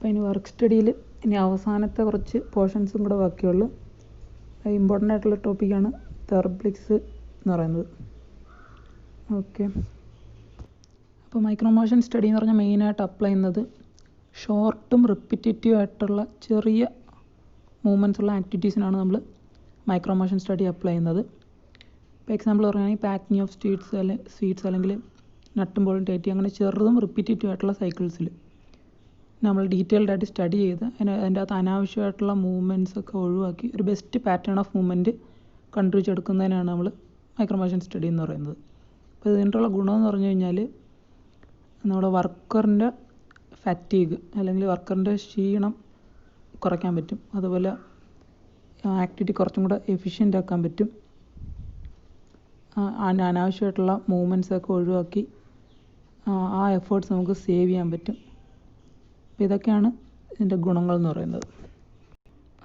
അപ്പോൾ ഇനി വർക്ക് സ്റ്റഡിയിൽ ഇനി അവസാനത്തെ കുറച്ച് പോർഷൻസും കൂടെ ബാക്കിയുള്ളൂ. ഇമ്പോർട്ടൻ്റ് ആയിട്ടുള്ള ടോപ്പിക്കാണ് തെർബ്ലിക്സ് എന്ന് പറയുന്നത്. ഓക്കെ, അപ്പോൾ മൈക്രോമോഷൻ സ്റ്റഡി എന്ന് പറഞ്ഞാൽ മെയിനായിട്ട് അപ്ലൈ ചെയ്യുന്നത് ഷോർട്ടും റിപ്പിറ്റേറ്റീവ് ആയിട്ടുള്ള ചെറിയ മൂവ്മെൻറ്റ്സ് ഉള്ള ആക്ടിവിറ്റീസിനാണ് നമ്മൾ മൈക്രോമോഷൻ സ്റ്റഡി അപ്ലൈ ചെയ്യുന്നത്. ഇപ്പോൾ എക്സാമ്പിൾ പറയുകയാണെങ്കിൽ പാക്കിംഗ് ഓഫ് സ്വീറ്റ്സ് അല്ലെങ്കിൽ നട്ടും ബോളും ടൈറ്റി, അങ്ങനെ ചെറുതും റിപ്പീറ്റേറ്റീവ് ആയിട്ടുള്ള സൈക്കിൾസിൽ നമ്മൾ ഡീറ്റെയിൽഡ് ആയിട്ട് സ്റ്റഡി ചെയ്ത് അതിൻ്റെ അകത്ത് അനാവശ്യമായിട്ടുള്ള മൂവ്മെൻറ്റ്സ് ഒക്കെ ഒഴിവാക്കി ഒരു ബെസ്റ്റ് പാറ്റേൺ ഓഫ് മൂവ്മെൻറ്റ് കണ്ടുപിടിച്ചെടുക്കുന്നതിനാണ് നമ്മൾ മൈക്രോമോഷൻ സ്റ്റഡി എന്ന് പറയുന്നത്. അപ്പോൾ ഇതിനുള്ള ഗുണമെന്ന് പറഞ്ഞു കഴിഞ്ഞാൽ നമ്മുടെ വർക്കറിൻ്റെ ഫാറ്റീഗ് അല്ലെങ്കിൽ വർക്കറിൻ്റെ ക്ഷീണം കുറയ്ക്കാൻ പറ്റും. അതുപോലെ ആക്ടിവിറ്റി കുറച്ചും കൂടെ എഫിഷ്യൻ്റ് ആക്കാൻ പറ്റും. അനാവശ്യമായിട്ടുള്ള മൂവ്മെൻറ്റ്സൊക്കെ ഒഴിവാക്കി ആ എഫേർട്ട്സ് നമുക്ക് സേവ് ചെയ്യാൻ പറ്റും. അപ്പോൾ ഇതൊക്കെയാണ് ഇതിൻ്റെ ഗുണങ്ങൾ എന്ന് പറയുന്നത്.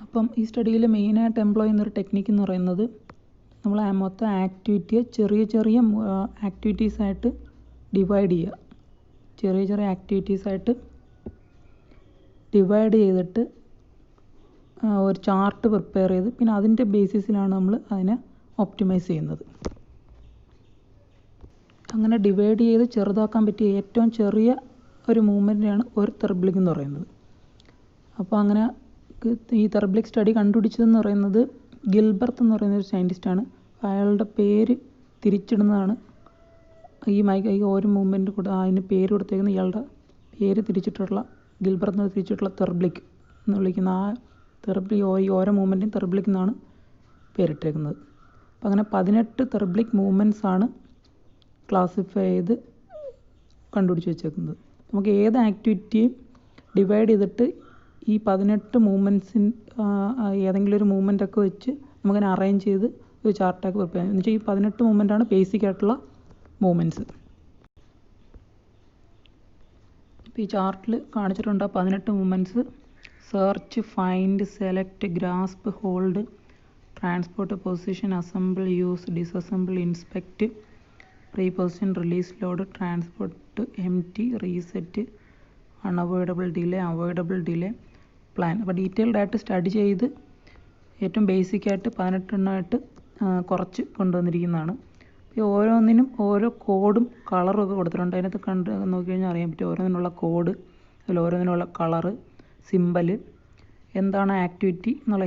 അപ്പം ഈ സ്റ്റഡിയിൽ മെയിനായിട്ട് എംപ്ലോയ് ചെയ്യുന്നൊരു ടെക്നിക്ക് എന്ന് പറയുന്നത് നമ്മൾ മൊത്തം ആക്ടിവിറ്റിയെ ചെറിയ ചെറിയ ആക്ടിവിറ്റീസായിട്ട് ഡിവൈഡ് ചെയ്യുക. ചെറിയ ചെറിയ ആക്ടിവിറ്റീസായിട്ട് ഡിവൈഡ് ചെയ്തിട്ട് ഒരു ചാർട്ട് പ്രിപ്പയർ ചെയ്ത് പിന്നെ അതിൻ്റെ ബേസിസിലാണ് നമ്മൾ അതിനെ ഒപ്റ്റിമൈസ് ചെയ്യുന്നത്. അങ്ങനെ ഡിവൈഡ് ചെയ്ത് ചെറുതാക്കാൻ പറ്റിയ ഏറ്റവും ചെറിയ ഒരു മൂവ്മെൻറ്റിനെയാണ് ഒരു തെർബ്ലിക് എന്ന് പറയുന്നത്. അപ്പോൾ അങ്ങനെ ഈ തെർബ്ലിക് സ്റ്റഡി കണ്ടുപിടിച്ചതെന്ന് പറയുന്നത് ഗിൽബർത്ത് എന്ന് പറയുന്ന ഒരു സയൻറ്റിസ്റ്റാണ്. അയാളുടെ പേര് തിരിച്ചിടുന്നതാണ് ഈ ഓരോ മൂവ്മെൻറ്റ് കൂടെ അതിന് പേര് കൊടുത്തേക്കുന്ന ഇയാളുടെ പേര് തിരിച്ചിട്ടുള്ള ഗിൽബർത്ത് എന്ന് തിരിച്ചിട്ടുള്ള തെർബ്ലിക് എന്ന് വിളിക്കുന്ന ആ ഈ ഓരോ മൂവ്മെൻറ്റും തെർബ്ലിക് എന്നാണ് പേരിട്ടേക്കുന്നത്. അപ്പോൾ അങ്ങനെ 18 തെർബ്ലിക് മൂവ്മെൻറ്റ്സ് ആണ് ക്ലാസിഫൈ ചെയ്ത് കണ്ടുപിടിച്ച് വെച്ചേക്കുന്നത്. നമുക്ക് ഏത് ആക്ടിവിറ്റിയും ഡിവൈഡ് ചെയ്തിട്ട് ഈ 18 മൂവ്മെൻറ്റ്സിന് ഏതെങ്കിലും ഒരു മൂവ്മെൻറ്റൊക്കെ വെച്ച് നമുക്കതിനെ അറേഞ്ച് ചെയ്ത് ഒരു ചാർട്ടൊക്കെ പ്രിപ്പയർ ചെയ്യാം. എന്ന് വെച്ചാൽ ഈ 18 മൂവ്മെൻറ്റാണ് ബേസിക് ആയിട്ടുള്ള മൂവ്മെൻറ്റ്സ്. ഇപ്പോൾ ഈ ചാർട്ടിൽ കാണിച്ചിട്ടുണ്ട് 18 movements: search, find, select, grasp, hold, transport, position, assemble, use, disassemble, inspect, reposition, release, load, transport, empty, reset, unavoidable delay, avoidable delay, plan. അപ്പോൾ ഡീറ്റെയിൽഡ് ആയിട്ട് സ്റ്റഡി ചെയ്ത് ഏറ്റവും ബേസിക്കായിട്ട് 18 എണ്ണമായിട്ട് കുറച്ച് കൊണ്ടുവന്നിരിക്കുന്നതാണ്. ഈ ഓരോന്നിനും ഓരോ കോഡും കളറും ഒക്കെ കൊടുത്തിട്ടുണ്ട്. അതിനകത്ത് നോക്കിക്കഴിഞ്ഞാൽ അറിയാൻ പറ്റും ഓരോന്നിനുള്ള കോഡ്, അതിൽ ഓരോന്നിനുള്ള കളറ്, സിമ്പല്, എന്താണ് ആക്ടിവിറ്റി എന്നുള്ള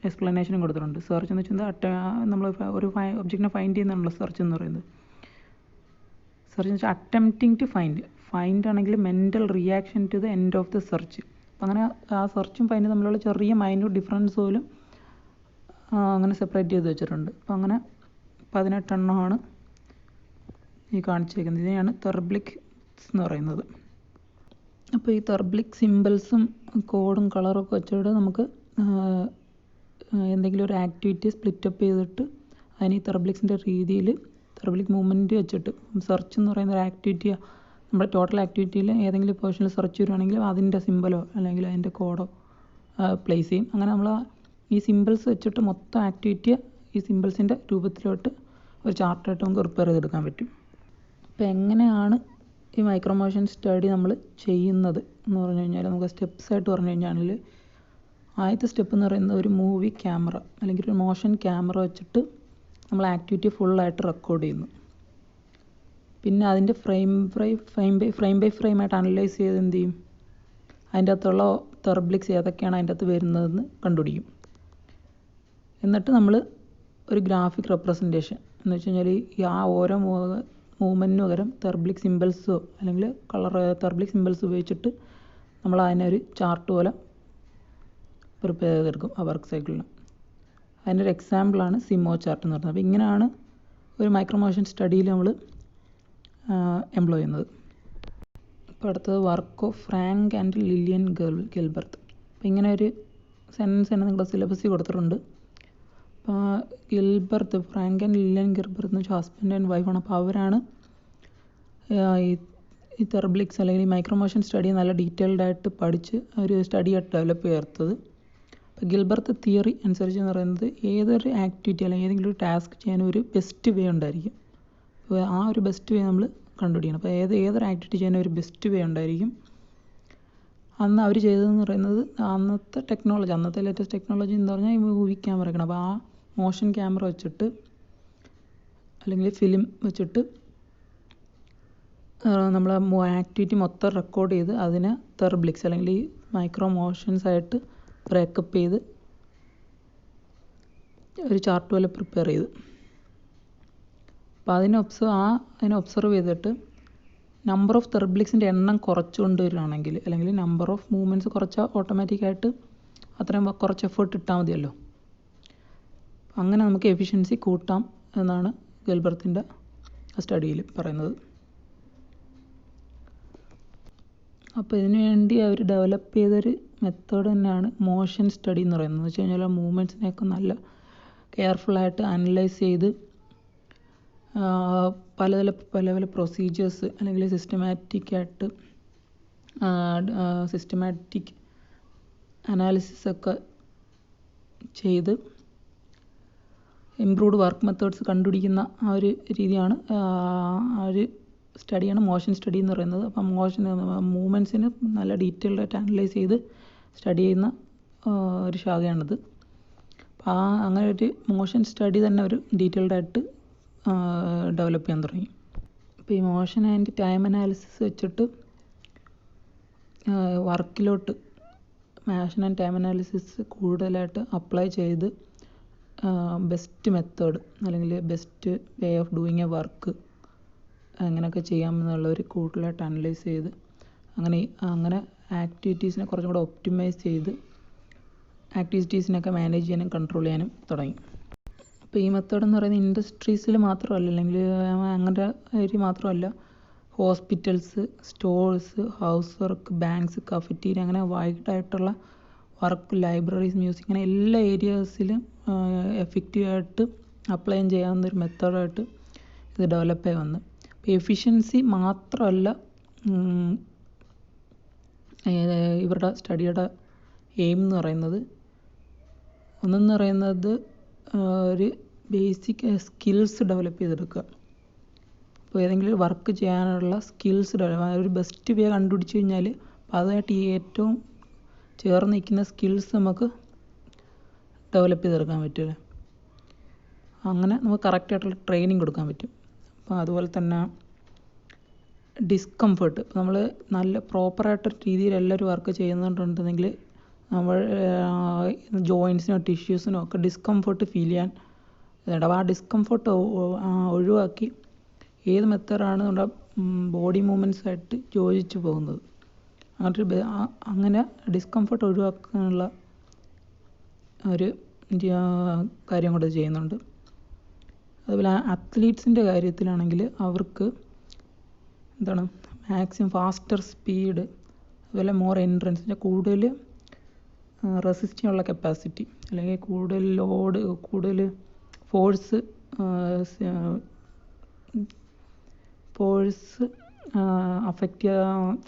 എക്സ്പ്ലനേഷനും കൊടുത്തിട്ടുണ്ട്. സെർച്ച് എന്ന് വെച്ചാൽ നമ്മൾ ഒരു ഒബ്ജക്റ്റിനെ ഫൈൻഡ് ചെയ്യുന്നതാണല്ലോ സെർച്ച് എന്ന് പറയുന്നത്. സെർച്ച് എന്ന് വെച്ചാൽ അറ്റംപ്റ്റിംഗ് ടു ഫൈൻഡ് ആണെങ്കിൽ mental reaction to the end of the search. അപ്പം അങ്ങനെ ആ സെർച്ചും ഫൈൻഡും തമ്മിലുള്ള ചെറിയ മൈന്യൂട്ട് ഡിഫറൻസ് പോലും അങ്ങനെ സെപ്പറേറ്റ് ചെയ്ത് വെച്ചിട്ടുണ്ട്. അപ്പം അങ്ങനെ 18 എണ്ണമാണ് ഈ കാണിച്ചേക്കുന്നത്. ഇതിനെയാണ് തെർബ്ലിക്സ് എന്ന് പറയുന്നത്. അപ്പോൾ ഈ തെർബ്ലിക് സിമ്പിൾസും കോഡും കളറൊക്കെ വെച്ചിട്ട് നമുക്ക് എന്തെങ്കിലും ഒരു ആക്ടിവിറ്റി സ്പ്ലിറ്റപ്പ് ചെയ്തിട്ട് അതിന് ഈ തെർബ്ലിക്സിൻ്റെ രീതിയിൽ തെർബ്ലിക് മൂവ്മെൻറ്റ് വെച്ചിട്ട് സെർച്ച് എന്ന് പറയുന്ന ഒരു ആക്ടിവിറ്റി നമ്മുടെ ടോട്ടൽ ആക്ടിവിറ്റിയിൽ ഏതെങ്കിലും പോർഷനിൽ സെർച്ച് വരുവാണെങ്കിൽ അതിൻ്റെ സിമ്പലോ അല്ലെങ്കിൽ അതിൻ്റെ കോഡോ പ്ലേസ് ചെയ്യും. അങ്ങനെ നമ്മൾ ഈ സിമ്പിൾസ് വെച്ചിട്ട് മൊത്തം ആക്ടിവിറ്റിയെ ഈ സിമ്പിൾസിൻ്റെ രൂപത്തിലോട്ട് ഒരു ചാർട്ടായിട്ട് നമുക്ക് പ്രിപ്പയർ ചെയ്തെടുക്കാൻ പറ്റും. അപ്പോൾ എങ്ങനെയാണ് ഈ മൈക്രോമോഷൻ സ്റ്റഡി നമ്മൾ ചെയ്യുന്നത് എന്ന് പറഞ്ഞു കഴിഞ്ഞാൽ നമുക്ക് സ്റ്റെപ്സ് ആയിട്ട് പറഞ്ഞു കഴിഞ്ഞാൽ ആദ്യത്തെ സ്റ്റെപ്പ് എന്ന് പറയുന്നത് ഒരു മൂവി ക്യാമറ അല്ലെങ്കിൽ ഒരു മോഷൻ ക്യാമറ വെച്ചിട്ട് നമ്മൾ ആക്ടിവിറ്റി ഫുള്ളായിട്ട് റെക്കോർഡ് ചെയ്യുന്നു. പിന്നെ അതിൻ്റെ ഫ്രെയിം ബൈ ഫ്രെയിം ആയിട്ട് അനലൈസ് ചെയ്ത് എന്ത് ചെയ്യും, അതിൻ്റെ അകത്തുള്ള തെർബ്ലിക്സ് ഏതൊക്കെയാണ് അതിൻ്റെ അകത്ത് വരുന്നതെന്ന് കണ്ടുപിടിക്കും. എന്നിട്ട് നമ്മൾ ഒരു ഗ്രാഫിക് റെപ്രസെൻറ്റേഷൻ എന്ന് വെച്ച് കഴിഞ്ഞാൽ ഈ ഓരോ മൂവ്മെൻറ്റിന് പകരം തെർബ്ലിക് സിമ്പിൾസോ അല്ലെങ്കിൽ തെർബ്ലിക് സിമ്പിൾസ് ഉപയോഗിച്ചിട്ട് നമ്മൾ അതിനെ ഒരു ചാർട്ട് പോലെ പ്രിപ്പയർ ചെയ്തെടുക്കും ആ വർക്ക് സൈക്കിളിന്. അതിൻ്റെ ഒരു എക്സാമ്പിളാണ് സിമോ ചാർട്ട് എന്ന് പറയുന്നത്. അപ്പോൾ ഇങ്ങനെയാണ് ഒരു മൈക്രോമോഷൻ സ്റ്റഡിയിൽ നമ്മൾ എംപ്ലോയ് ചെയ്യുന്നത്. ഇപ്പോൾ അടുത്തത് work of Frank and Lillian ഗിൽബർത്ത്. അപ്പോൾ ഇങ്ങനെ ഒരു സെൻറ്റൻസ് തന്നെ നിങ്ങളുടെ സിലബസിൽ കൊടുത്തിട്ടുണ്ട്. അപ്പോൾ ഫ്രാങ്ക് ആൻഡ് ലില്ലിയൻ ഗിൽബർത്ത് എന്ന് വെച്ചാൽ ഹസ്ബൻഡ് ആൻഡ് വൈഫാണ്. അപ്പോൾ അവരാണ് ഈ തെർബ്ലിക്സ് അല്ലെങ്കിൽ ഈ മൈക്രോമോഷൻ സ്റ്റഡി നല്ല ഡീറ്റെയിൽഡ് ആയിട്ട് പഠിച്ച് ഒരു സ്റ്റഡിയായിട്ട് ഡെവലപ്പ് ചെയ്തെടുത്തത്. അപ്പോൾ ഗിൽബർത്ത് തിയറി അനുസരിച്ച് എന്ന് പറയുന്നത് ഏതൊരു ആക്ടിവിറ്റി അല്ലെങ്കിൽ ഏതെങ്കിലും ഒരു ടാസ്ക് ചെയ്യാൻ ഒരു ബെസ്റ്റ് വേ ഉണ്ടായിരിക്കും. അപ്പോൾ ആ ഒരു ബെസ്റ്റ് വേ നമ്മൾ കണ്ടുപിടിക്കണം. അപ്പോൾ ഏതൊരു ആക്ടിവിറ്റി ചെയ്യാൻ ഒരു ബെസ്റ്റ് വേ ഉണ്ടായിരിക്കും. അന്ന് അവർ ചെയ്തതെന്ന് പറയുന്നത് അന്നത്തെ ലേറ്റസ്റ്റ് ടെക്നോളജി എന്ന് പറഞ്ഞാൽ ഈ മൂവി ക്യാമറയൊക്കെയാണ്. അപ്പോൾ ആ മോഷൻ ക്യാമറ വെച്ചിട്ട് അല്ലെങ്കിൽ ഫിലിം വെച്ചിട്ട് നമ്മൾ ആക്ടിവിറ്റി മൊത്തം റെക്കോർഡ് ചെയ്ത് അതിനെ തെർബ്ലിക്സ് അല്ലെങ്കിൽ ഈ മൈക്രോ മോഷൻസ് ആയിട്ട് ബ്രേക്കപ്പ് ചെയ്ത് ഒരു ചാർട്ട് പോലെ പ്രിപ്പയർ ചെയ്ത്, അപ്പോൾ അതിനെ ഒബ്സർവ് ചെയ്തിട്ട് നമ്പർ ഓഫ് തെർബ്ലിക്സിൻ്റെ എണ്ണം കുറച്ച് കൊണ്ടുവരികയാണെങ്കിൽ അല്ലെങ്കിൽ നമ്പർ ഓഫ് മൂവ്മെൻറ്റ്സ് കുറച്ചാൽ ഓട്ടോമാറ്റിക്കായിട്ട് അത്രയും കുറച്ച് എഫേർട്ട് ഇട്ടാൽ മതിയല്ലോ. അങ്ങനെ നമുക്ക് എഫിഷ്യൻസി കൂട്ടാം എന്നാണ് ഗൽബർത്തിൻ്റെ സ്റ്റഡിയിൽ പറയുന്നത്. അപ്പോൾ ഇതിനു വേണ്ടി അവർ ഡെവലപ്പ് ചെയ്തൊരു മെത്തേഡ് തന്നെയാണ് മോഷൻ സ്റ്റഡി എന്ന് പറയുന്നത്. എന്ന് വെച്ച് കഴിഞ്ഞാൽ മൂവ്മെൻറ്റ്സിനെയൊക്കെ നല്ല കെയർഫുള്ളായിട്ട് അനലൈസ് ചെയ്ത് പല പല പ്രൊസീജിയേഴ്സ് അല്ലെങ്കിൽ സിസ്റ്റമാറ്റിക് അനാലിസിസൊക്കെ ചെയ്ത് ഇംപ്രൂവ്ഡ് വർക്ക് മെത്തേഡ്സ് കണ്ടുപിടിക്കുന്ന ആ ഒരു രീതിയാണ് ആ ഒരു സ്റ്റഡിയാണ് മോഷൻ സ്റ്റഡി എന്ന് പറയുന്നത്. അപ്പം മൂവ്മെൻറ്റ്സിന് നല്ല ഡീറ്റെയിൽഡായിട്ട് അനലൈസ് ചെയ്ത് സ്റ്റഡി ചെയ്യുന്ന ഒരു ശാഖയാണിത്. അപ്പോൾ അങ്ങനെ ഒരു മോഷൻ സ്റ്റഡി തന്നെ ഒരു ഡീറ്റെയിൽഡായിട്ട് ഡെവലപ്പ് ചെയ്യാൻ തുടങ്ങി. അപ്പോൾ ഈ മോഷൻ ആൻഡ് ടൈം അനാലിസിസ് വെച്ചിട്ട് വർക്കിലോട്ട് മോഷൻ ആൻഡ് ടൈം അനാലിസിസ് കൂടുതലായിട്ട് അപ്ലൈ ചെയ്ത് ബെസ്റ്റ് മെത്തേഡ് അല്ലെങ്കിൽ best way of doing A work എങ്ങനെയൊക്കെ ചെയ്യാമെന്നുള്ളവർ കൂടുതലായിട്ട് അനലൈസ് ചെയ്ത് അങ്ങനെ ആക്ടിവിറ്റീസിനെ കുറച്ചും കൂടെ ഒപ്റ്റിമൈസ് ചെയ്ത് ആക്ടിവിറ്റീസിനൊക്കെ മാനേജ് ചെയ്യാനും കൺട്രോൾ ചെയ്യാനും തുടങ്ങി. അപ്പോൾ ഈ മെത്തേഡ് എന്ന് പറയുന്നത് ഇൻഡസ്ട്രീസിൽ മാത്രമല്ല, അല്ലെങ്കിൽ അങ്ങനത്തെ ഏരിയ മാത്രമല്ല, hospitals, stores, house work, banks, cafeteria, അങ്ങനെ വൈഡായിട്ടുള്ള വർക്ക്, ലൈബ്രറീസ്, മ്യൂസിക്, അങ്ങനെ എല്ലാ ഏരിയാസിലും എഫക്റ്റീവായിട്ട് അപ്ലൈ ചെയ്യാവുന്ന ഒരു മെത്തേഡായിട്ട് ഇത് ഡെവലപ്പ് ആയി വന്നു. അപ്പോൾ എഫിഷ്യൻസി മാത്രമല്ല ഇവരുടെ സ്റ്റഡിയുടെ എയിം എന്ന് പറയുന്നത്. ഒന്നെന്ന് പറയുന്നത് ഒരു ബേസിക് സ്കിൽസ് ഡെവലപ്പ് ചെയ്തെടുക്കുക. അപ്പോൾ ഏതെങ്കിലും വർക്ക് ചെയ്യാനുള്ള സ്കിൽസ് ഒരു ബെസ്റ്റ് വേ കണ്ടുപിടിച്ച് കഴിഞ്ഞാൽ അതായിട്ട് ഏറ്റവും ചേർന്ന് നിൽക്കുന്ന സ്കിൽസ് നമുക്ക് ഡെവലപ്പ് ചെയ്തെടുക്കാൻ പറ്റുമല്ലേ. അങ്ങനെ നമുക്ക് കറക്റ്റായിട്ടുള്ള ട്രെയിനിങ് കൊടുക്കാൻ പറ്റും. അപ്പോൾ അതുപോലെ തന്നെ ഡിസ്കംഫർട്ട്, ഇപ്പോൾ നമ്മൾ നല്ല പ്രോപ്പറായിട്ട് രീതിയിൽ എല്ലാവരും വർക്ക് ചെയ്യുന്നുണ്ടെന്നുണ്ടെങ്കിൽ നമ്മൾ ജോയിൻസിനോ ടിഷ്യൂസിനോ ഒക്കെ ഡിസ്കംഫർട്ട് ഫീൽ ചെയ്യാൻ ഇതുണ്ടാവും. ആ ഡിസ്കംഫർട്ട് ഒഴിവാക്കി ഏത് മെത്തേഡാണ് നമ്മുടെ ബോഡി മൂവ്മെൻറ്റ്സായിട്ട് യോജിച്ച് പോകുന്നത് അങ്ങനെ ഡിസ്കംഫർട്ട് ഒഴിവാക്കാനുള്ള ഒരു കാര്യം കൂടെ ചെയ്യുന്നുണ്ട്. അതുപോലെ അത്ലീറ്റ്സിൻ്റെ കാര്യത്തിലാണെങ്കിൽ അവർക്ക് മാക്സിമം ഫാസ്റ്റർ സ്പീഡ്, അതുപോലെ മോർ എൻട്രൻസ്, കൂടുതൽ റെസിസ്റ്റ് ചെയ്യാനുള്ള കപ്പാസിറ്റി, അല്ലെങ്കിൽ കൂടുതൽ ലോഡ്, കൂടുതൽ ഫോഴ്സ് അഫക്റ്റ്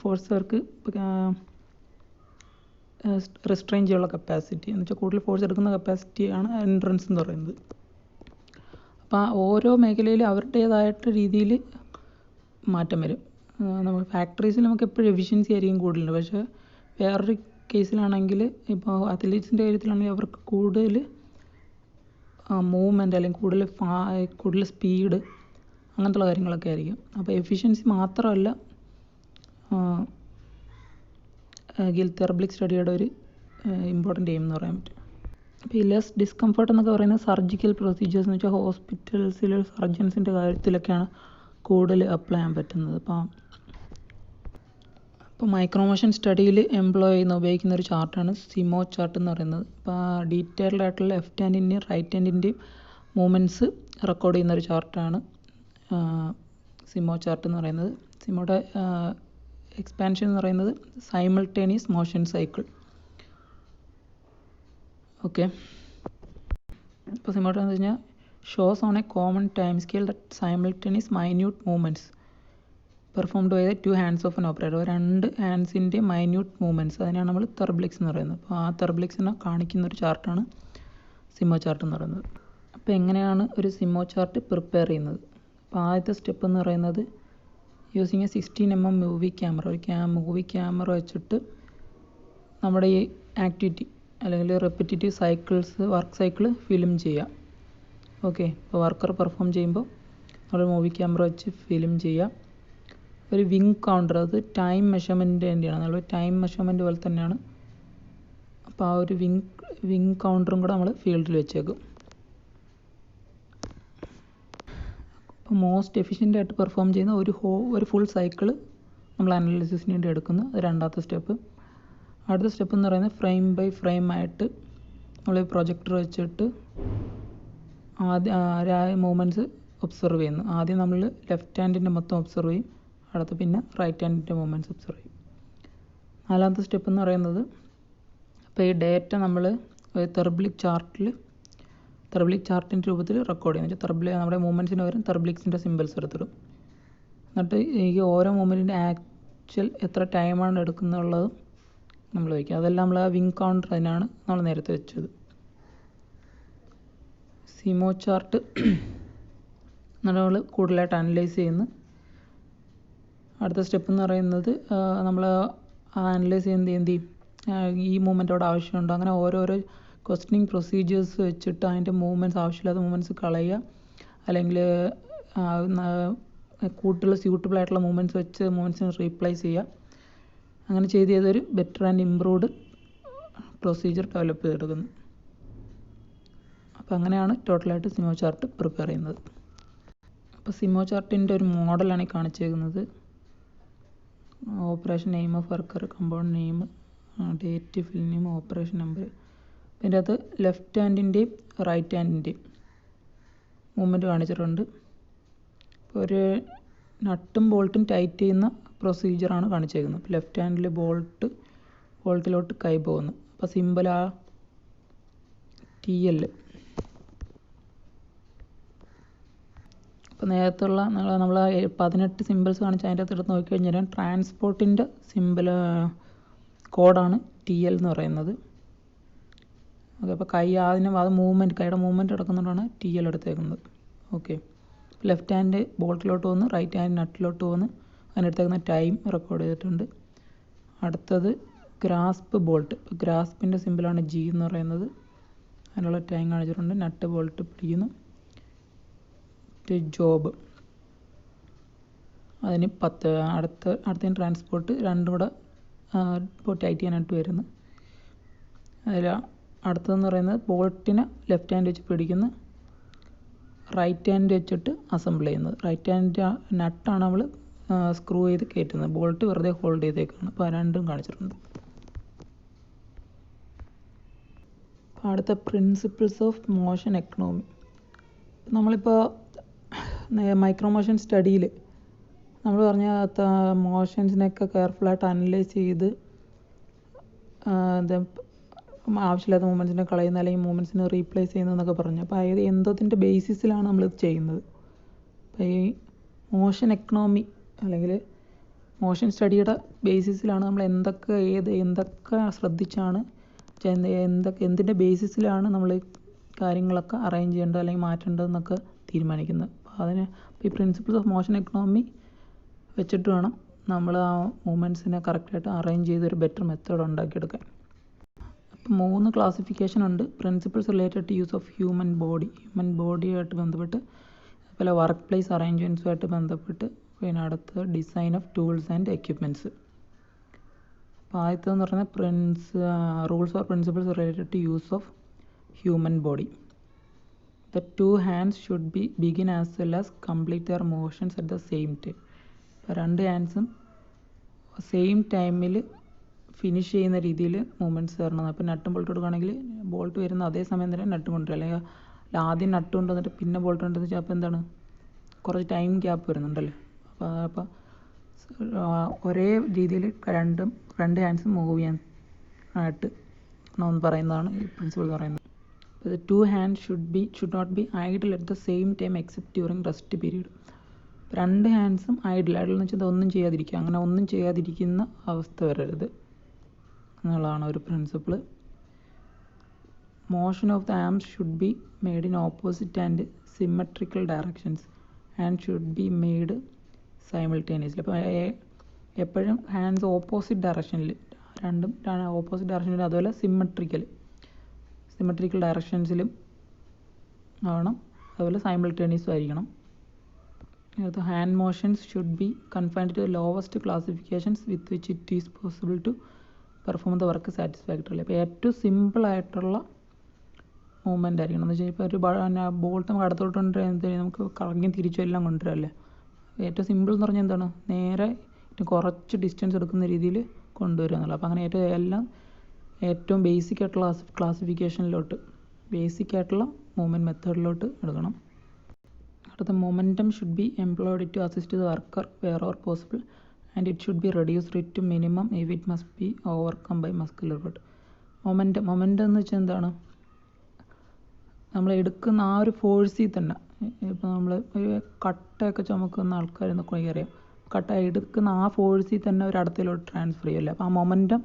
ഫോഴ്സ് അവർക്ക് റെസ്ട്രെയിൻ ചെയ്യാനുള്ള കപ്പാസിറ്റി എന്ന് വെച്ചാൽ കൂടുതൽ ഫോഴ്സ് എടുക്കുന്ന കപ്പാസിറ്റിയാണ് എൻട്രൻസ് എന്ന് പറയുന്നത്. അപ്പോൾ ഓരോ മേഖലയിലും അവരുടേതായിട്ട് രീതിയിൽ മാറ്റം വരും. നമ്മൾ ഫാക്ടറീസിൽ നമുക്ക് എപ്പോഴും എഫിഷ്യൻസി ആയിരിക്കും കൂടുതലുണ്ട്. പക്ഷേ വേറൊരു കേസിലാണെങ്കിൽ ഇപ്പോൾ അത്ലീറ്റ്സിൻ്റെ കാര്യത്തിലാണെങ്കിൽ അവർക്ക് കൂടുതൽ മൂവ്മെൻറ്റ് അല്ലെങ്കിൽ കൂടുതൽ സ്പീഡ് അങ്ങനത്തുള്ള കാര്യങ്ങളൊക്കെ ആയിരിക്കും. അപ്പോൾ എഫിഷ്യൻസി മാത്രമല്ല തെർബ്ലിക് സ്റ്റഡിയുടെ ഒരു ഇമ്പോർട്ടൻ്റ് എയിം എന്ന് പറയാൻ പറ്റും. അപ്പോൾ ഈ ലെസ് ഡിസ്കംഫർട്ട് എന്നൊക്കെ പറയുന്നത് സർജിക്കൽ പ്രൊസീജിയേഴ്സ് എന്ന് വെച്ചാൽ ഹോസ്പിറ്റൽസിൽ സർജൻസിൻ്റെ കാര്യത്തിലൊക്കെയാണ് കൂടുതൽ അപ്ലൈ ചെയ്യാൻ പറ്റുന്നത്. അപ്പോൾ മൈക്രോമോഷൻ സ്റ്റഡിയിൽ ഉപയോഗിക്കുന്ന ഒരു ചാർട്ടാണ് സിമോ ചാർട്ട് എന്ന് പറയുന്നത്. അപ്പോൾ ഡീറ്റെയിൽഡ് ആയിട്ടുള്ള ലെഫ്റ്റ് ഹാൻഡിൻ്റെയും റൈറ്റ് ഹാൻഡിൻ്റെയും മൂവ്മെൻറ്റ്സ് റെക്കോർഡ് ചെയ്യുന്ന ഒരു ചാർട്ടാണ് സിമോ ചാർട്ട് എന്ന് പറയുന്നത്. സിമോയുടെ എക്സ്പാൻഷൻ എന്ന് പറയുന്നത് സൈമിൾട്ടേനിയസ് മോഷൻ സൈക്കിൾ. ഓക്കെ, ഇപ്പോൾ സിമോയുടെ എന്ന് വെച്ച് കഴിഞ്ഞാൽ shows on a common time scale that simultaneous minute movements performed by the 2 hands of an operator. 2 ഹാൻഡ്സിൻ്റെ മൈന്യൂട്ട് മൂവ്മെൻറ്റ്സ്, അതിനാണ് നമ്മൾ തെർബ്ലിക്സ് എന്ന് പറയുന്നത്. അപ്പോൾ ആ തെർബ്ലിക്സിനെ കാണിക്കുന്ന ഒരു ചാർട്ടാണ് സിമോ ചാർട്ട് എന്ന് പറയുന്നത്. അപ്പോൾ എങ്ങനെയാണ് ഒരു സിമോ ചാർട്ട് പ്രിപ്പയർ ചെയ്യുന്നത്? അപ്പോൾ ആദ്യത്തെ സ്റ്റെപ്പ് എന്ന് പറയുന്നത് using A 16mm movie camera. ഒരു മൂവി ക്യാമറ വെച്ചിട്ട് നമ്മുടെ ഈ ആക്ടിവിറ്റി അല്ലെങ്കിൽ repetitive cycles work cycle film ചെയ്യാം. ഓക്കെ, ഇപ്പോൾ വർക്കർ പെർഫോം ചെയ്യുമ്പോൾ നമ്മൾ മൂവി ക്യാമറ വെച്ച് ഫിലിം ചെയ്യാം. ഒരു വിങ് കൗണ്ടർ, അത് ടൈം മെഷർമെൻറ്റിന് വേണ്ടിയാണ്. നമ്മൾ ടൈം മെഷർമെൻറ്റ് പോലെ തന്നെയാണ്. അപ്പോൾ ആ ഒരു വിങ് കൗണ്ടറും കൂടെ നമ്മൾ ഫീൽഡിൽ വെച്ചേക്കും. അപ്പോൾ മോസ്റ്റ് എഫിഷ്യൻ്റ് ആയിട്ട് പെർഫോം ചെയ്യുന്ന ഒരു ഫുൾ സൈക്കിൾ നമ്മൾ അനാലിസിസിന് വേണ്ടി എടുക്കുന്നു. അത് രണ്ടാമത്തെ സ്റ്റെപ്പ്. അടുത്ത സ്റ്റെപ്പ് എന്ന് പറയുന്നത് ഫ്രെയിം ബൈ ഫ്രെയിം ആയിട്ട് നമ്മൾ പ്രൊജക്ടർ വെച്ചിട്ട് ആദ്യം മൂവ്മെൻറ്റ്സ് ഒബ്സർവ് ചെയ്യുന്നു. ആദ്യം നമ്മൾ ലെഫ്റ്റ് ഹാൻഡിൻ്റെ മൊത്തം ഒബ്സർവ് ചെയ്യും, അടുത്ത് പിന്നെ റൈറ്റ് ഹാൻഡിൻ്റെ മൂവ്മെൻറ്റ്സ് ഒബ്സർവ് ചെയ്യും. നാലാമത്തെ സ്റ്റെപ്പ് എന്ന് പറയുന്നത്, ഇപ്പോൾ ഈ ഡേറ്റ നമ്മൾ തെർബ്ലിക് ചാർട്ടിൻ്റെ രൂപത്തിൽ റെക്കോർഡ് ചെയ്യും. നമ്മുടെ മൂവ്മെൻറ്റ്സിന് പകരം തെർബ്ലിക്സിൻ്റെ സിമ്പിൾസ് എടുത്തിടും. എന്നിട്ട് ഈ ഓരോ മൂവ്മെൻറ്റിൻ്റെ ആക്ച്വൽ എത്ര ടൈമാണ് എടുക്കുന്നുള്ളത് നമ്മൾ വയ്ക്കും. അതെല്ലാം നമ്മൾ ആ വിങ് കൗണ്ടർ അതിനാണ് നമ്മൾ നേരത്തെ വെച്ചത്. സിമോ ചാർട്ട് നമ്മൾ കൂടുതലായിട്ട് അനലൈസ് ചെയ്യുന്നു. അടുത്ത സ്റ്റെപ്പ് എന്ന് പറയുന്നത്, നമ്മൾ അനലൈസ് ചെയ്യുന്നത് എന്ത് ചെയ്യും, ഈ മൂവ്മെൻ്റ് അവിടെ ആവശ്യമുണ്ടോ, അങ്ങനെ ഓരോരോ ക്വസ്റ്റനിങ് പ്രൊസീജിയേഴ്സ് വെച്ചിട്ട് അതിൻ്റെ മൂവ്മെൻറ്റ്സ്, ആവശ്യമില്ലാത്ത മൂവ്മെൻറ്റ്സ് കളയുക, അല്ലെങ്കിൽ കൂടുതൽ സ്യൂട്ടബിൾ ആയിട്ടുള്ള മൂവ്മെൻറ്റ്സ് വെച്ച് മൂവ്മെൻറ്റ്സിന് റീപ്ലേസ് ചെയ്യുക. അങ്ങനെ ചെയ്തൊരു better and improved procedure develop ചെയ്തെടുക്കുന്നു. അപ്പോൾ അങ്ങനെയാണ് ടോട്ടലായിട്ട് സിമോ ചാർട്ട് പ്രിപ്പയർ ചെയ്യുന്നത്. അപ്പോൾ സിമോ ചാർട്ടിൻ്റെ ഒരു മോഡലാണ് ഈ കാണിച്ചേക്കുന്നത്. Operation name of worker, compound name, date, fill name, operation number. ഇതിൻ്റെ അകത്ത് ലെഫ്റ്റ് ഹാൻഡിൻ്റെയും റൈറ്റ് ഹാൻഡിൻ്റെയും മൂവ്മെൻറ്റ് കാണിച്ചിട്ടുണ്ട്. ഇപ്പോൾ ഒരു നട്ടും ബോൾട്ടും ടൈറ്റ് ചെയ്യുന്ന പ്രൊസീജിയറാണ് കാണിച്ചേക്കുന്നത്. ഇപ്പോൾ ലെഫ്റ്റ് ഹാൻഡിൽ ബോൾട്ടിലോട്ട് കൈ പോകുന്നു. അപ്പോൾ സിമ്പിൾ ആ TL. അപ്പോൾ നേരത്തുള്ള നമ്മൾ 18 സിമ്പിൾസ് കാണിച്ച് അതിൻ്റെ അകത്ത് എടുത്ത് നോക്കിക്കഴിഞ്ഞാൽ ട്രാൻസ്പോർട്ടിൻ്റെ സിമ്പിൾ കോഡാണ് TL എന്ന് പറയുന്നത്. ഓക്കെ, അപ്പോൾ കൈ ആദ്യം അത് കൈയുടെ മൂവ്മെൻറ്റ് എടുക്കുന്നതുകൊണ്ടാണ് TL എടുത്തേക്കുന്നത്. ഓക്കെ, ലെഫ്റ്റ് ഹാൻഡ് ബോൾട്ടിലോട്ട് പോകുന്നു, റൈറ്റ് ഹാൻഡ് നട്ടിലോട്ട് പോകുന്നു. അതിനെടുത്തേക്കുന്ന ടൈം റെക്കോർഡ് ചെയ്തിട്ടുണ്ട്. അടുത്തത് ഗ്രാസ്പ് ബോൾട്ട്. ഇപ്പോൾ ഗ്രാസ്പിൻ്റെ സിമ്പിളാണ് G എന്ന് പറയുന്നത്. അതിനുള്ള ടൈം കാണിച്ചിട്ടുണ്ട്. നട്ട് ബോൾട്ട് പിടിക്കുന്നു. ജോബ് അതിന് 10. അടുത്തതിന് ട്രാൻസ്പോർട്ട് രണ്ടും കൂടെ ഇപ്പോൾ ടൈറ്റ് ചെയ്യാനായിട്ട് വരുന്നു. അതിൽ അടുത്തതെന്ന് പറയുന്നത് ബോൾട്ടിനെ ലെഫ്റ്റ് ഹാൻഡ് വെച്ച് പിടിക്കുന്നു, റൈറ്റ് ഹാൻഡ് വെച്ചിട്ട് അസംബിൾ ചെയ്യുന്നത്. റൈറ്റ് ഹാൻഡ് നട്ടാണ് നമ്മൾ സ്ക്രൂ ചെയ്ത് കയറ്റുന്നത്, ബോൾട്ട് വെറുതെ ഹോൾഡ് ചെയ്തേക്കാണ്. അപ്പോൾ രണ്ടും കാണിച്ചിട്ടുണ്ട്. അടുത്ത പ്രിൻസിപ്പിൾസ് ഓഫ് മോഷൻ എക്കണോമി. നമ്മളിപ്പോൾ മൈക്രോ മോഷൻ സ്റ്റഡിയിൽ നമ്മൾ പറഞ്ഞ മോഷൻസിനെയൊക്കെ കെയർഫുള്ളായിട്ട് അനലൈസ് ചെയ്ത് ആവശ്യമില്ലാത്ത മൂവ്മെൻറ്റ്സിനെ കളയുന്ന അല്ലെങ്കിൽ മൂവ്മെൻറ്റ്സിനെ റീപ്ലേസ് ചെയ്യുന്നതെന്നൊക്കെ പറഞ്ഞു. അപ്പോൾ അതായത് എന്തതിൻ്റെ ബേസിസിലാണ് നമ്മളിത് ചെയ്യുന്നത്. അപ്പോൾ ഈ മോഷൻ എക്കണോമി അല്ലെങ്കിൽ മോഷൻ സ്റ്റഡിയുടെ ബേസിസിലാണ് നമ്മൾ എന്തൊക്കെ ശ്രദ്ധിച്ചാണ് എന്തിൻ്റെ ബേസിസിലാണ് നമ്മൾ കാര്യങ്ങളൊക്കെ അറേഞ്ച് ചെയ്യേണ്ടത് അല്ലെങ്കിൽ മാറ്റേണ്ടതെന്നൊക്കെ തീരുമാനിക്കുന്നത്. അപ്പോൾ ഈ പ്രിൻസിപ്പിൾസ് ഓഫ് മോഷൻ എക്കണോമി വെച്ചിട്ട് വേണം നമ്മൾ ആ മൂവ്മെൻറ്റ്സിനെ കറക്റ്റായിട്ട് അറേഞ്ച് ചെയ്തൊരു ബെറ്റർ മെത്തേഡ് ഉണ്ടാക്കിയെടുക്കാൻ. അപ്പോൾ 3 ക്ലാസിഫിക്കേഷൻ ഉണ്ട്. Principles related to use of human ബോഡിയായിട്ട് ബന്ധപ്പെട്ട്, അതുപോലെ വർക്ക് പ്ലേസ് അറേഞ്ച്മെൻറ്റ്സുമായിട്ട് ബന്ധപ്പെട്ട്, പിന്നെ അടുത്ത് design of tools and equipments. അപ്പോൾ ആദ്യത്തേതെന്ന് പറഞ്ഞാൽ rules or principles related to use of human body. The 2 hands should begin as well as complete their motions at the same time. അപ്പോൾ 2 ഹാൻഡ്സും സെയിം ടൈമിൽ finish ചെയ്യുന്ന രീതിയിൽ മൂവ്മെൻറ്റ്സ് തരണം. അപ്പോൾ നട്ടും ബോൾട്ട് കൊടുക്കുകയാണെങ്കിൽ ബോൾട്ട് വരുന്ന അതേ സമയം തന്നെ നട്ടും കൊണ്ടുവരും, അല്ലെങ്കിൽ ആദ്യം നട്ട് കൊണ്ടുവന്നിട്ട് പിന്നെ ബോൾട്ട് കൊണ്ടുവന്ന് വെച്ചാൽ അപ്പോൾ എന്താണ് കുറച്ച് ടൈം ഗ്യാപ്പ് വരുന്നുണ്ടല്ലോ. അപ്പോൾ ഒരേ രീതിയിൽ രണ്ട് ഹാൻഡ്സും മൂവ് ചെയ്യാൻ ആയിട്ട് പറയുന്നതാണ് ഈ പ്രിൻസിപ്പിൾ പറയുന്നത്. The 2 hands should not be idle at the same time except during rest period. 2 ഹാൻഡ്സും idle എന്ന് വെച്ചാൽ ഒന്നും ചെയ്യാതിരിക്കുക, അങ്ങനെ ഒന്നും ചെയ്യാതിരിക്കുന്ന അവസ്ഥ വരരുത് എന്നുള്ളതാണ് ഒരു principle. Motion of the arms should be made in opposite and symmetrical directions and should be made simultaneously. അപ്പോൾ എപ്പോഴും ഹാൻഡ്സ് ഓപ്പോസിറ്റ് ഡയറക്ഷനിൽ രണ്ടും ഓപ്പോസിറ്റ് ഡയറക്ഷനിലും അതുപോലെ സിമെട്രിക്കൽ ഡയറക്ഷൻസിലും ആവണം, അതുപോലെ സൈമിൾട്ടേനിയസും ആയിരിക്കണം. അടുത്ത hand motions should be confined to the lowest classifications with which it is possible to perform the work satisfactorily. അപ്പോൾ ഏറ്റവും സിമ്പിളായിട്ടുള്ള മൂവ്മെൻ്റ് ആയിരിക്കണം. എന്ന് വെച്ചാൽ ഇപ്പോൾ ഒരു ബോൾട്ട് നമുക്ക് അടുത്തോട്ട് കൊണ്ടുവരാൻ നമുക്ക് കറങ്ങി തിരിച്ചും എല്ലാം കൊണ്ടുവരാമല്ലേ. ഏറ്റവും സിമ്പിൾ എന്ന് പറഞ്ഞാൽ എന്താണ്, നേരെ കുറച്ച് ഡിസ്റ്റൻസ് എടുക്കുന്ന രീതിയിൽ കൊണ്ടുവരിക എന്നുള്ളത്. അപ്പോൾ അങ്ങനെ ഏറ്റവും ബേസിക് ആയിട്ടുള്ള ക്ലാസിഫിക്കേഷനിലോട്ട് ബേസിക് ആയിട്ടുള്ള മൂവ്മെൻറ്റ് മെത്തേഡിലോട്ട് എടുക്കണം. അടുത്ത momentum should be employed to assist the worker where or possible and it should be reduced to minimum if it must be overcome by muscular effort. Momentum എന്ന് വെച്ചാൽ എന്താണ്, നമ്മൾ എടുക്കുന്ന ആ ഒരു ഫോഴ്സിൽ തന്നെ. ഇപ്പോൾ നമ്മൾ ഒരു കട്ടയൊക്കെ ചുമക്കുന്ന ആൾക്കാരെന്നൊക്കെ അറിയാം, കട്ട എടുക്കുന്ന ആ ഫോഴ്സിൽ തന്നെ ഒരു അടുത്തിലോട്ട് ട്രാൻസ്ഫർ ചെയ്യുമല്ലേ. അപ്പോൾ ആ മൊമെൻറ്റം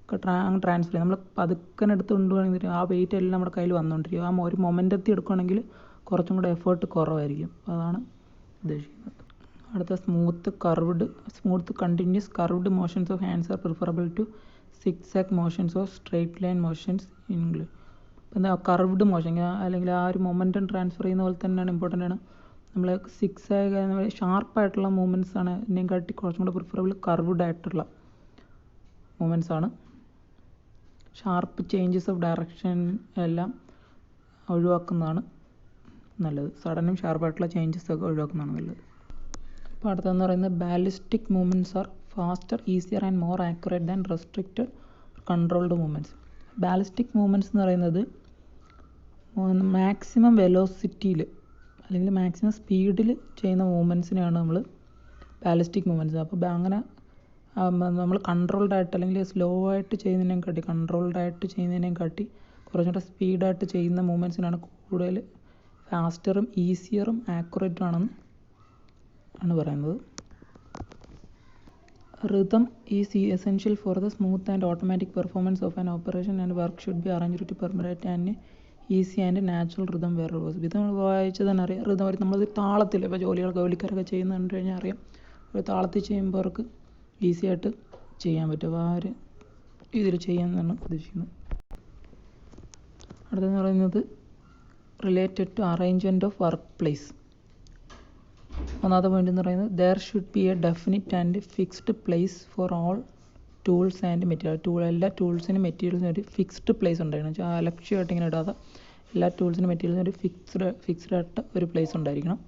ഒക്കെ ട്രാൻസ്ഫർ ചെയ്യും. നമ്മൾ പതുക്കനെ എടുത്ത് കൊണ്ടുപോകണമെങ്കിൽ ആ വെയിറ്റ് എല്ലാം നമ്മുടെ കയ്യിൽ വന്നുകൊണ്ടിരിക്കും. ആ ഒരു മൊമെൻറ്റത്തിൽ എടുക്കുകയാണെങ്കിൽ കുറച്ചും കൂടെ എഫേർട്ട് കുറവായിരിക്കും. അതാണ് ഉദ്ദേശിക്കുന്നത്. അടുത്ത smooth continuous curved motions of hands are preferable to zigzag motions of straight line motions in English. എന്താ കർവ്ഡ് മോഷൻ അല്ലെങ്കിൽ ആ ഒരു മൊമെൻറ്റം ട്രാൻസ്ഫർ ചെയ്യുന്ന പോലെ തന്നെയാണ് ഇമ്പോർട്ടൻ്റ് ആണ്. നമ്മൾ സിക്സാക് ഷാർപ്പായിട്ടുള്ള മൂവ്മെൻറ്റ്സ് ആണ് ഇതിനെയും കാട്ടി കുറച്ചും കൂടെ പ്രിഫറബിൾ കർവ്ഡ് ആയിട്ടുള്ള മൂവ്മെൻറ്റ്സ് ആണ്. ഷാർപ്പ് ചേഞ്ചസ് ഓഫ് ഡയറക്ഷൻ എല്ലാം ഒഴിവാക്കുന്നതാണ് നല്ലത്. സഡനും ഷാർപ്പായിട്ടുള്ള ചേഞ്ചസ് ഒക്കെ ഒഴിവാക്കുന്നതാണ് നല്ലത്. അപ്പോൾ അടുത്തതെന്ന് പറയുന്നത് ballistic movements are faster, easier and more accurate than restricted controlled movements. Ballistic movements എന്ന് പറയുന്നത് മാക്സിമം വെലോസിറ്റിയിൽ അല്ലെങ്കിൽ മാക്സിമം സ്പീഡിൽ ചെയ്യുന്ന മൂവ്മെൻറ്റ്സിനെയാണ് നമ്മൾ ബാലിസ്റ്റിക് മൂവ്മെൻറ്റ്സ്. അപ്പോൾ അങ്ങനെ നമ്മൾ കൺട്രോൾഡ് ആയിട്ട് അല്ലെങ്കിൽ സ്ലോ ആയിട്ട് ചെയ്യുന്നതിനേയും കാട്ടി കുറച്ചുകൂടെ സ്പീഡായിട്ട് ചെയ്യുന്ന മൂവ്മെൻറ്റ്സിനാണ് കൂടുതൽ ഫാസ്റ്ററും ഈസിയറും ആക്യുറേറ്റും ആണ് പറയുന്നത്. Rhythm is essential for the smooth and automatic performance of an operation and work should be arranged to permit an easy and natural rhythm wherever possible. ഇത് നമ്മൾ വായിച്ച് തന്നെ അറിയാം. rhythm നമ്മളത് താളത്തിൽ ഇപ്പോൾ ജോലിക്കാരൊക്കെ ചെയ്യുന്ന കണ്ടു കഴിഞ്ഞാൽ അറിയാം. ഒരു താളത്തിൽ ചെയ്യുമ്പോൾ അവർക്ക് ഈസി ആയിട്ട് ചെയ്യാൻ പറ്റും. അപ്പോൾ ആ ഒരു രീതിയിൽ ചെയ്യാമെന്നാണ് ഉദ്ദേശിക്കുന്നത്. അടുത്തെന്ന് പറയുന്നത് related to arrangement of work place. ഒന്നാമത്തെ പോയിന്റ് എന്ന് പറയുന്നത് there should be a definite and fixed place for all tools and material. എല്ലാ ടൂൾസിനും മെറ്റീരിയൽസിനും ഒരു ഫിക്സ്ഡ് പ്ലേസ് ഉണ്ടായിരിക്കണം. വെച്ചാൽ അലക്ഷ്യമായിട്ട് ഇങ്ങനെ ഇടാതെ എല്ലാ ടൂൾസിനും മെറ്റീരിയൽസിനും ഒരു ഫിക്സ്ഡ് ആയിട്ട് ഒരു പ്ലേസ് ഉണ്ടായിരിക്കണം.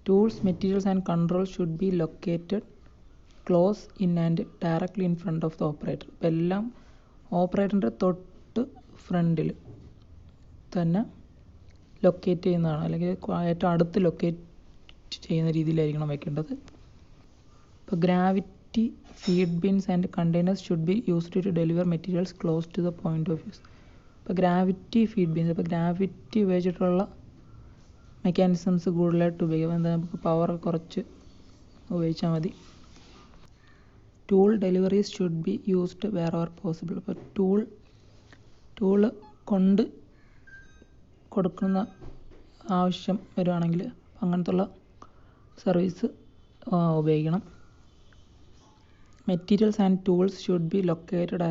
Tools, materials and control should be located close in and directly in front of the operator. ഇപ്പം എല്ലാം ഓപ്പറേറ്ററിൻ്റെ തൊട്ട് ഫ്രണ്ടിൽ തന്നെ ലൊക്കേറ്റ് ചെയ്യുന്നതാണ്, അല്ലെങ്കിൽ ഏറ്റവും അടുത്ത് ലൊക്കേറ്റ് ചെയ്യുന്ന രീതിയിലായിരിക്കണം വെക്കേണ്ടത്. ഇപ്പോൾ gravity feed bins and containers should be used to deliver materials close to the point of use. ഇപ്പോൾ ഗ്രാവിറ്റി ഫീഡ് ബിൻസ്, ഇപ്പോൾ ഗ്രാവിറ്റി ഉപയോഗിച്ചിട്ടുള്ള മെക്കാനിസംസ് കൂടുതലായിട്ട് ഉപയോഗിക്കാം. എന്താ, നമുക്ക് പവർ കുറച്ച് ഉപയോഗിച്ചാൽ മതി. Tool deliveries should be used wear or possible. അപ്പോൾ ടൂള് കൊണ്ട് കൊടുക്കുന്ന ആവശ്യം വരുവാണെങ്കിൽ അങ്ങനത്തുള്ള സർവീസ് ഉപയോഗിക്കണം. Materials and tools should be located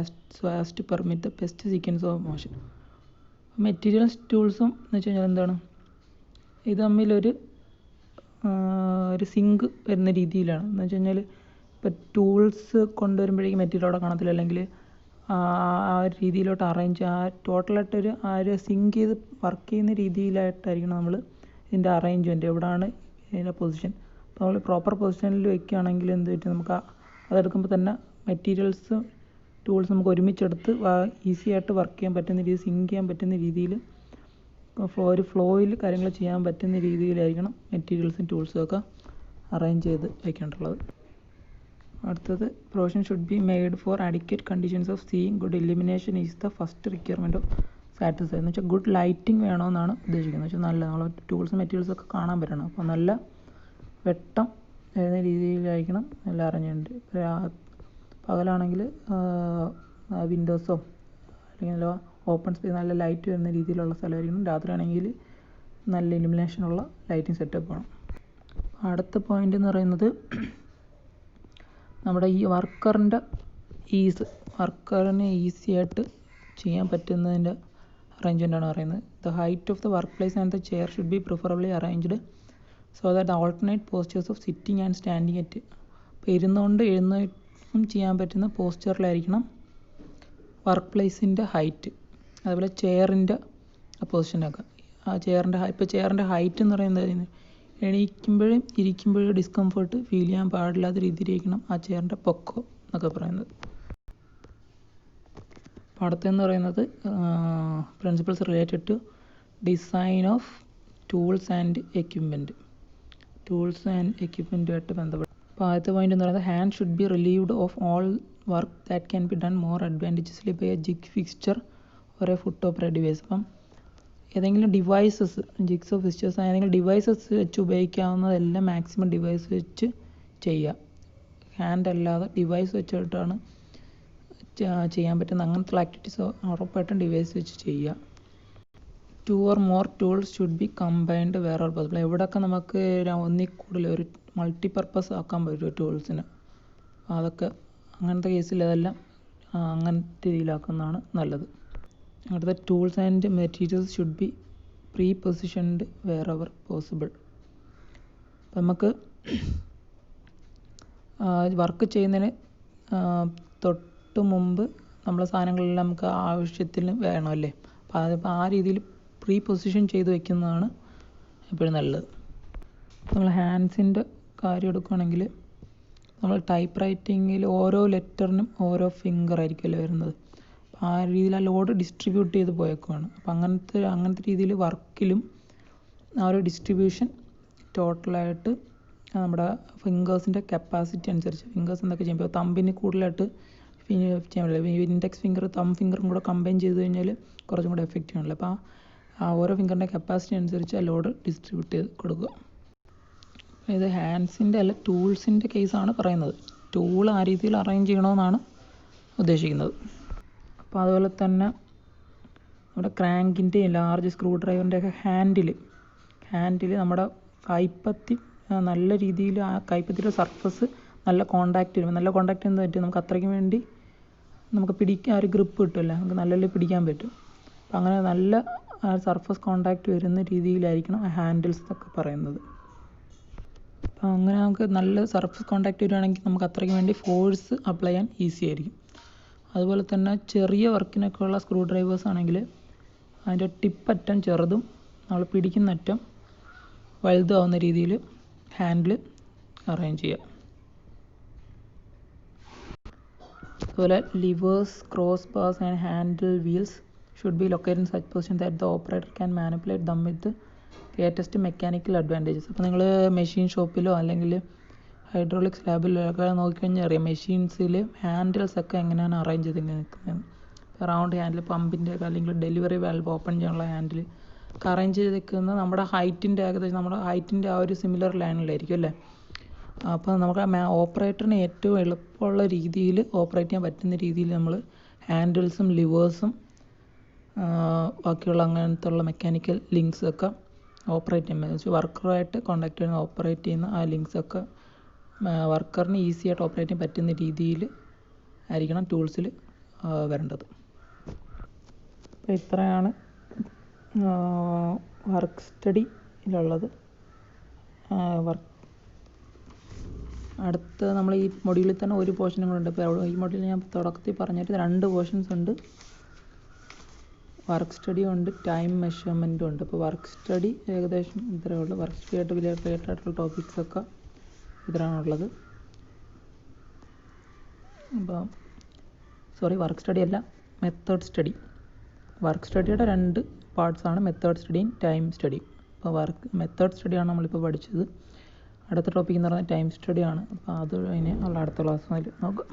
as to permit the best sequence of motion. Materials ടൂൾസും എന്ന് വെച്ച് കഴിഞ്ഞാൽ എന്താണ്, ഇത് തമ്മിലൊരു സിങ്ക് വരുന്ന രീതിയിലാണ്. എന്ന് വെച്ച് കഴിഞ്ഞാൽ ഇപ്പോൾ ടൂൾസ് കൊണ്ടുവരുമ്പോഴേക്കും മെറ്റീരിയൽ അവിടെ കാണത്തില്ല, അല്ലെങ്കിൽ ആ ഒരു രീതിയിലോട്ട് ടോട്ടലായിട്ടൊരു സിങ്ക് ചെയ്ത് വർക്ക് ചെയ്യുന്ന രീതിയിലായിട്ടായിരിക്കണം നമ്മൾ ഇതിൻ്റെ അറേഞ്ച്മെൻറ്റ്, എവിടെയാണ് ഇതിൻ്റെ പൊസിഷൻ. അപ്പോൾ നമ്മൾ പ്രോപ്പർ പൊസിഷനിൽ വയ്ക്കുകയാണെങ്കിൽ എന്ത് പറ്റും, നമുക്ക് അതെടുക്കുമ്പോൾ തന്നെ മെറ്റീരിയൽസ് ടൂൾസ് നമുക്ക് ഒരുമിച്ചെടുത്ത് ഈസി ആയിട്ട് വർക്ക് ചെയ്യാൻ പറ്റുന്ന രീതിയിൽ, സിങ്ക് ചെയ്യാൻ പറ്റുന്ന രീതിയിൽ, ഒരു ഫ്ലോയിൽ കാര്യങ്ങൾ ചെയ്യാൻ പറ്റുന്ന രീതിയിലായിരിക്കണം മെറ്റീരിയൽസും ടൂൾസും ഒക്കെ അറേഞ്ച് ചെയ്ത് വയ്ക്കേണ്ടുള്ളത്. അടുത്തത് provision should be made for adequate conditions of seeing. Good elimination is the first requirement of satisfy. എന്ന് വെച്ചാൽ ഗുഡ് ലൈറ്റിംഗ് വേണമെന്നാണ് ഉദ്ദേശിക്കുന്നത്. വെച്ചാൽ നല്ല നമ്മൾ ടൂൾസും മെറ്റീരിയൽസും ഒക്കെ കാണാൻ പറ്റണം. അപ്പോൾ നല്ല വെട്ടം വരുന്ന രീതിയിലായിരിക്കണം എല്ലാം അറേഞ്ച്മെൻറ്റ്. പകലാണെങ്കിൽ വിൻഡോസോ അല്ലെങ്കിൽ നല്ല ഓപ്പൺ സ്പേസ്, നല്ല ലൈറ്റ് വരുന്ന രീതിയിലുള്ള സ്ഥലമായിരിക്കണം. രാത്രിയാണെങ്കിൽ നല്ല ഇലിമിനേഷനുള്ള ലൈറ്റിംഗ് സെറ്റപ്പ് വേണം. അടുത്ത പോയിൻ്റ് എന്ന് പറയുന്നത് നമ്മുടെ ഈ വർക്കറിൻ്റെ വർക്കറിന് ഈസി ആയിട്ട് ചെയ്യാൻ പറ്റുന്നതിൻ്റെ അറേഞ്ച്മെൻ്റാണ് പറയുന്നത്. The height of the work place and the chair should be preferably arranged so that the alternate postures of sitting and standing at. അപ്പോൾ ഇരുന്നുകൊണ്ട് എഴുന്നേറ്റും ചെയ്യാൻ പറ്റുന്ന പോസ്റ്ററിലായിരിക്കണം വർക്ക് പ്ലേസിൻ്റെ ഹൈറ്റ്. അതുപോലെ ചെയറിൻ്റെ പൊസിഷനൊക്കെ ഇപ്പോൾ ചെയറിൻ്റെ ഹൈറ്റ് എന്ന് പറയുന്നത് എണീക്കുമ്പോഴും ഇരിക്കുമ്പോഴും ഡിസ്കംഫർട്ട് ഫീൽ ചെയ്യാൻ പാടില്ലാത്ത രീതിയിലിരിക്കണം ആ ചെയറിൻ്റെ പൊക്കോ എന്നൊക്കെ പറയുന്നത്. അടുത്തെന്ന് പറയുന്നത് principles related to design of tools and equipment. Tools and എക്യുപ്മെൻറ്റുമായിട്ട് ബന്ധപ്പെട്ട് അപ്പോൾ ആദ്യത്തെ പോയിന്റ് എന്ന് പറയുന്നത് hand should be relieved of all work that can be done more advantageously by a jig fixture or a foot operate device. അപ്പം ഏതെങ്കിലും devices ജിഗ്സോ fixtures ഏതെങ്കിലും ഡിവൈസസ് വെച്ച് ഉപയോഗിക്കാവുന്നതെല്ലാം മാക്സിമം ഡിവൈസ് വെച്ച് ചെയ്യുക. ഹാൻഡ് അല്ലാതെ ഡിവൈസ് വെച്ചിട്ടാണ് ചെയ്യാൻ പറ്റുന്ന അങ്ങനത്തെ ആക്ടിവിറ്റീസ് ഉറപ്പായിട്ടും ഡിവൈസ് വെച്ച് ചെയ്യുക. 2 or more tools should be combined where are possible. എവിടെയൊക്കെ നമുക്ക് ഒന്നിൽ കൂടുതൽ ഒരു മൾട്ടിപർപ്പസ് ആക്കാൻ പറ്റും ടൂൾസിന്, അതൊക്കെ അങ്ങനത്തെ കേസിൽ അതെല്ലാം അങ്ങനത്തെ രീതിയിലാക്കുന്നതാണ് നല്ലത്. അടുത്ത tools and materials should be pre positioned wherever possible. അപ്പം നമുക്ക് വർക്ക് ചെയ്യുന്നതിന് തൊട്ട് മുമ്പ് നമ്മളെ സാധനങ്ങളെല്ലാം നമുക്ക് ആവശ്യത്തിന് വേണമല്ലേ. അപ്പോൾ ആ രീതിയിൽ പ്രീ പൊസിഷൻ ചെയ്ത് വയ്ക്കുന്നതാണ് എപ്പോഴും നല്ലത്. നമ്മൾ ഹാൻഡ്സിൻ്റെ കാര്യം എടുക്കുകയാണെങ്കിൽ നമ്മൾ ടൈപ്പ് റൈറ്റിങ്ങിൽ ഓരോ ലെറ്ററിനും ഓരോ ഫിംഗർ ആയിരിക്കുമല്ലോ വരുന്നത്. അപ്പോൾ ആ രീതിയിൽ ആ ലോഡ് ഡിസ്ട്രിബ്യൂട്ട് ചെയ്ത് പോയേക്കുവാണ്. അപ്പോൾ അങ്ങനത്തെ രീതിയിൽ വർക്കിലും ആ ഒരു ഡിസ്ട്രിബ്യൂഷൻ ടോട്ടലായിട്ട് നമ്മുടെ ഫിംഗേഴ്സിൻ്റെ കപ്പാസിറ്റി അനുസരിച്ച് ഫിംഗേഴ്സ് എന്തൊക്കെ ചെയ്യുമ്പോൾ തമ്പിന് കൂടുതലായിട്ട് ചെയ്യാൻ പറ്റില്ല. ഇൻഡെക്സ് ഫിംഗർ ഫിംഗറും കൂടെ കമ്പൈൻ ചെയ്ത് കഴിഞ്ഞാൽ കുറച്ചും കൂടെ എഫക്റ്റീവ് ആണല്ലോ. അപ്പോൾ ആ ഓരോ ഫിംഗറിൻ്റെ കപ്പാസിറ്റി അനുസരിച്ച് ആ ലോഡ് ഡിസ്ട്രിബ്യൂട്ട് ചെയ്ത് കൊടുക്കുക. ഇത് ഹാൻഡ്സിൻ്റെ അല്ല ടൂൾസിൻ്റെ കേസാണ് പറയുന്നത്. ടൂൾ ആ രീതിയിൽ അറേഞ്ച് ചെയ്യണമെന്നാണ് ഉദ്ദേശിക്കുന്നത്. അപ്പോൾ അതുപോലെ തന്നെ നമ്മുടെ ക്രാങ്കിൻ്റെയും ലാർജ് സ്ക്രൂ ഡ്രൈവറിൻ്റെയൊക്കെ ഹാൻഡിൽ നമ്മുടെ കൈപ്പത്തി നല്ല രീതിയിൽ ആ കൈപ്പത്തിയുടെ സർഫസ് നല്ല കോണ്ടാക്റ്റ് വരുമ്പോൾ നല്ല കോണ്ടാക്റ്റ് എന്ന് പറ്റും നമുക്ക് അത്രയ്ക്കും വേണ്ടി നമുക്ക് പിടിക്കാൻ ഒരു ഗ്രിപ്പ് കിട്ടുമല്ലോ, നമുക്ക് നല്ല പിടിക്കാൻ പറ്റും. അപ്പം അങ്ങനെ നല്ല സർഫസ് കോണ്ടാക്റ്റ് വരുന്ന രീതിയിലായിരിക്കണം ഹാൻഡിൽസ് എന്നൊക്കെ പറയുന്നത്. അപ്പം അങ്ങനെ നമുക്ക് നല്ല സർഫസ് കോണ്ടാക്റ്റ് വരുവാണെങ്കിൽ നമുക്ക് അത്രയ്ക്ക് വേണ്ടി ഫോഴ്സ് അപ്ലൈ ചെയ്യാൻ ഈസി ആയിരിക്കും. അതുപോലെ തന്നെ ചെറിയ വർക്കിനൊക്കെ ഉള്ള സ്ക്രൂ ഡ്രൈവേഴ്സ് ആണെങ്കിൽ അതിൻ്റെ ടിപ്പറ്റം ചെറുതും നമ്മൾ പിടിക്കുന്ന അറ്റം വലുതാവുന്ന രീതിയിൽ ഹാൻഡിൽ അറേഞ്ച് ചെയ്യുക. അതുപോലെ levers, cross bars and handle wheels should be located in such position that the operator can manipulate dum with greatest mechanical advantages. അപ്പോൾ നിങ്ങൾ മെഷീൻ ഷോപ്പിലോ അല്ലെങ്കിൽ ഹൈഡ്രോളിക്സ് ലാബിലോ ഒക്കെ നോക്കിക്കഴിഞ്ഞാൽ അറിയാം മെഷീൻസിൽ ഹാൻഡിൽസൊക്കെ എങ്ങനെയാണ് അറേഞ്ച് ചെയ്ത് നിൽക്കുന്നത്. റൗണ്ട് ഹാൻഡിൽ പമ്പിൻ്റെ ഒക്കെ അല്ലെങ്കിൽ ഡെലിവറി വാൽവ് ഓപ്പൺ ചെയ്യാനുള്ള ഹാൻഡിൽ ഒക്കെ അറേഞ്ച് ചെയ്ത് നിൽക്കുന്നത് നമ്മുടെ ഹൈറ്റിൻ്റെ ഏകദേശം നമ്മുടെ ഹൈറ്റിൻ്റെ ആ ഒരു സിമിലർ ലൈനിലായിരിക്കും അല്ലേ. അപ്പോൾ നമുക്ക് ഓപ്പറേറ്ററിന് ഏറ്റവും എളുപ്പമുള്ള രീതിയിൽ ഓപ്പറേറ്റ് ചെയ്യാൻ പറ്റുന്ന രീതിയിൽ നമ്മൾ ഹാൻഡിൽസും ലിവേഴ്സും ബാക്കിയുള്ള അങ്ങനത്തെ ഉള്ള മെക്കാനിക്കൽ ലിങ്ക്സൊക്കെ ഓപ്പറേറ്റ് ചെയ്യുമ്പോൾ വർക്കറുമായിട്ട് കോണ്ടാക്ട് ചെയ്യുന്ന ഓപ്പറേറ്റ് ചെയ്യുന്ന ആ ലിങ്ക്സൊക്കെ വർക്കറിന് ഈസി ആയിട്ട് ഓപ്പറേറ്റ് ചെയ്യാൻ പറ്റുന്ന രീതിയിൽ ആയിരിക്കണം ടൂൾസിൽ വരേണ്ടത്. അപ്പോൾ ഇത്രയാണ് വർക്ക് സ്റ്റഡിയിലുള്ളത്. അടുത്ത നമ്മൾ ഈ മൊഡ്യൂളിൽ തന്നെ ഒരു പോർഷനും കൂടെ ഉണ്ട്. ഇപ്പോൾ ഈ മൊഡ്യൂളിൽ ഞാൻ തുടക്കത്തിൽ പറഞ്ഞിട്ട് 2 പോർഷൻസ് ഉണ്ട്. വർക്ക് സ്റ്റഡിയും ഉണ്ട്, ടൈം മെഷർമെൻറ്റും ഉണ്ട്. ഇപ്പോൾ വർക്ക് സ്റ്റഡി ഏകദേശം ഇത്രയേ ഉള്ളൂ. വർക്ക് സ്റ്റഡിയായിട്ട് റിലേറ്റഡ് ആയിട്ടുള്ള ടോപ്പിക്സൊക്കെ ഇതിലാണുള്ളത്. അപ്പോൾ വർക്ക് സ്റ്റഡി അല്ല, മെത്തേഡ് സ്റ്റഡി. വർക്ക് സ്റ്റഡിയുടെ 2 പാർട്സാണ് മെത്തേഡ് സ്റ്റഡിയും ടൈം സ്റ്റഡിയും. അപ്പോൾ മെത്തേഡ് സ്റ്റഡിയാണ് നമ്മളിപ്പോൾ പഠിച്ചത്. അടുത്ത ടോപ്പിക് എന്ന് പറയുന്നത് ടൈം സ്റ്റഡിയാണ്. അപ്പോൾ അത് അതിനെ അടുത്ത ക്ലാസ്സിൽ നോക്കാം.